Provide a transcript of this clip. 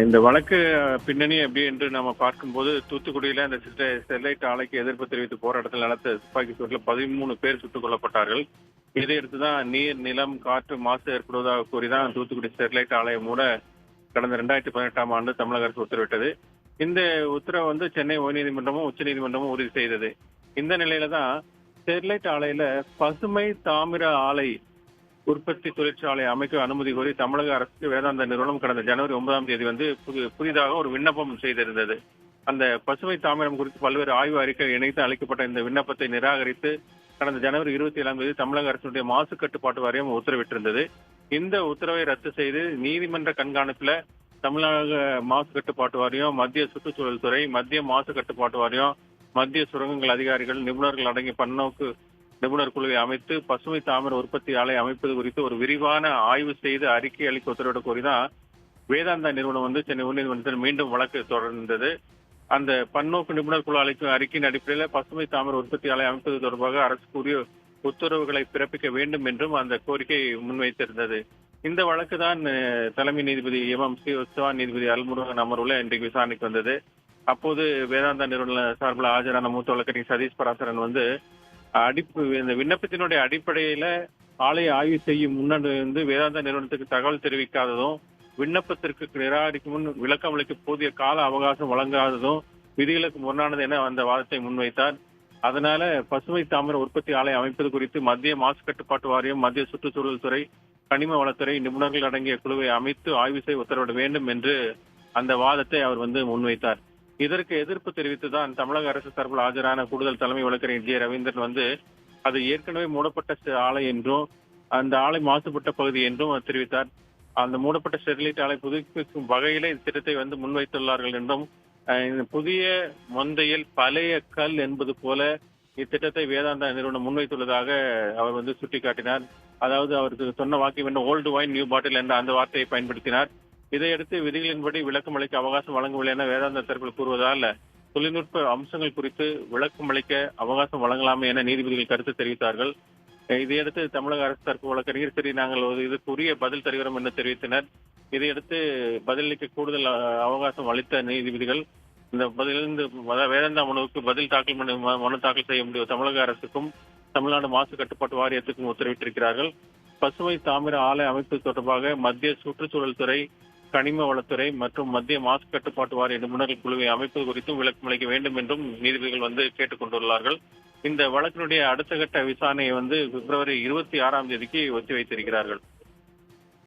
இந்த வழக்கு பின்னணி எப்படி என்று நம்ம பார்க்கும்போது, தூத்துக்குடியில அந்த ஸ்டெர்லைட் ஆலைக்கு எதிர்ப்பு தெரிவித்து போராட்டத்தில் நடத்த துப்பாக்கி சூட்டில் 13 பேர் சுட்டுக் கொல்லப்பட்டார்கள். இதையடுத்து தான் நீர், நிலம், காற்று மாசு ஏற்படுவதாக கூறிதான் தூத்துக்குடி ஸ்டெர்லைட் ஆலையை மூட கடந்த 2018ஆம் ஆண்டு தமிழக அரசு உத்தரவிட்டது. இந்த உத்தரவை சென்னை உயர்நீதிமன்றமும் உச்சநீதிமன்றமும் உறுதி செய்தது. இந்த நிலையில தான் ஸ்டெர்லைட் ஆலையில பசுமை தாமிர ஆலை உற்பத்தி தொழிற்சாலை அமைக்க அனுமதி கோரி தமிழக அரசுக்கு வேதாந்தா நிறுவனம் கடந்த ஜனவரி 9ஆம் தேதி புதிதாக ஒரு விண்ணப்பம் செய்திருந்தது. அந்த பசுமை தாமிரம் குறித்து பல்வேறு ஆய்வு அறிக்கை இணைத்து அளிக்கப்பட்ட இந்த விண்ணப்பத்தை நிராகரித்து கடந்த ஜனவரி 27ஆம் தேதி தமிழக அரசுடைய மாசு கட்டுப்பாட்டு வாரியம் உத்தரவிட்டிருந்தது. இந்த உத்தரவை ரத்து செய்து நீதிமன்ற கண்காணிப்புல தமிழக மாசு கட்டுப்பாட்டு வாரியம், மத்திய சுற்றுச்சூழல் துறை, மத்திய மாசு கட்டுப்பாட்டு வாரியம், மத்திய சுரங்கங்கள் அதிகாரிகள், நிபுணர்கள் அடங்கிய பன்னோக்கு நிபுணர் குழுவை அமைத்து பசுமை தாமிர உற்பத்தி ஆலை அமைப்பது குறித்து ஒரு விரிவான ஆய்வு செய்து அறிக்கை அளிக்க உத்தரவிட கோரிதான் வேதாந்தா நிறுவனம் சென்னை உயர்நீதிமன்றத்தில் மீண்டும் வழக்கு தொடர்ந்தது. அந்த பன்னோக்கு நிபுணர் குழு அளிக்கும் அறிக்கையின் அடிப்படையில் பசுமை தாமிர உற்பத்தி ஆலை அமைப்பது தொடர்பாக அரசு கூறிய உத்தரவுகளை பிறப்பிக்க வேண்டும் என்றும் அந்த கோரிக்கை முன்வைத்திருந்தது. இந்த வழக்கு தான் தலைமை நீதிபதி எம் ஸ்ரீவத்சவா, நீதிபதி அல்முருகன் அமர்வுல இன்றைக்கு விசாரணைக்கு வந்தது. அப்போது வேதாந்தா நிறுவன சார்பில் ஆஜரான மூத்த வழக்கறிஞர் சதீஷ் பராசரன் இந்த விண்ணப்பத்தினுடைய அடிப்படையில ஆலையை ஆய்வு செய்யும் முன்னாடி வேதாந்தா நிறுவனத்துக்கு தகவல் தெரிவிக்காததும், விண்ணப்பத்திற்கு நிராகரிக்கும் முன் விளக்கம் அளிக்க போதிய கால அவகாசம் வழங்காததும் விதிகளுக்கு முரணானது என அந்த வாதத்தை முன்வைத்தார். அதனால பசுமை தாமிர உற்பத்தி ஆலை அமைப்பது குறித்து மத்திய மாசு கட்டுப்பாட்டு வாரியம், மத்திய சுற்றுச்சூழல் துறை, கனிம வளத்துறை நிபுணர்கள் அடங்கிய குழுவை அமைத்து ஆய்வு செய்ய உத்தரவிட வேண்டும் என்று அந்த வாதத்தை அவர் முன்வைத்தார். இதற்கு எதிர்ப்பு தெரிவித்துதான் தமிழக அரசு சார்பில் ஆஜரான கூடுதல் தலைமை வழக்கறிஞர் ஜே ரவீந்திரன் அது ஏற்கனவே மூடப்பட்ட ஆலை என்றும் அந்த ஆலை மாசுபட்ட பகுதி என்றும் தெரிவித்தார். அந்த மூடப்பட்ட ஸ்டெர்லைட் ஆலை புதுப்பிக்கும் வகையில இந்த திட்டத்தை முன்வைத்துள்ளார்கள் என்றும், புதிய மொந்தையில் பழைய கல் என்பது போல இத்திட்டத்தை வேதாந்தா நிறுவனம் முன்வைத்துள்ளதாக அவர் சுட்டிக்காட்டினார். அதாவது அவருக்கு சொன்ன வாக்கியம் ஓல்டு வைன் நியூ பாட்டில் என்ற அந்த வார்த்தையை பயன்படுத்தினார். இதையடுத்து விதிகளின்படி விளக்கம் அளிக்க அவகாசம் வழங்கவில்லை என வேதாந்தா தரப்பில் கூறுவதால் தொழில்நுட்ப அம்சங்கள் குறித்து விளக்கம் அளிக்க அவகாசம் வழங்கலாமே என நீதிபதிகள் கருத்து தெரிவித்தார்கள். இதையடுத்து தமிழக அரசு தரப்பு வழக்கறிஞர் சரி, நாங்கள் இதுக்குரிய பதில் தருகிறோம் என்று தெரிவித்தனர். இதையடுத்து பதிலளிக்க கூடுதல் அவகாசம் அளித்த நீதிபதிகள் இந்த பதிலிருந்து வேதாந்தா மனுவுக்கு பதில் மனு தாக்கல் செய்ய முடியும் தமிழக அரசுக்கும் தமிழ்நாடு மாசு கட்டுப்பாட்டு வாரியத்துக்கும் உத்தரவிட்டிருக்கிறார்கள். பசுமை தாமிர ஆலை அமைப்பு தொடர்பாக மத்திய சுற்றுச்சூழல் துறை, கனிம வளத்துறை மற்றும் மத்திய மாசு கட்டுப்பாட்டு வாரிய நிபுணர்கள் குழுவை அமைப்பது குறித்தும் விளக்கம் அளிக்க வேண்டும் என்றும் நீதிபதிகள் கேட்டுக் கொண்டுள்ளார்கள். இந்த வழக்கினுடைய அடுத்த கட்ட விசாரணையை பிப்ரவரி 26ஆம் தேதிக்கு ஒத்திவைத்திருக்கிறார்கள்.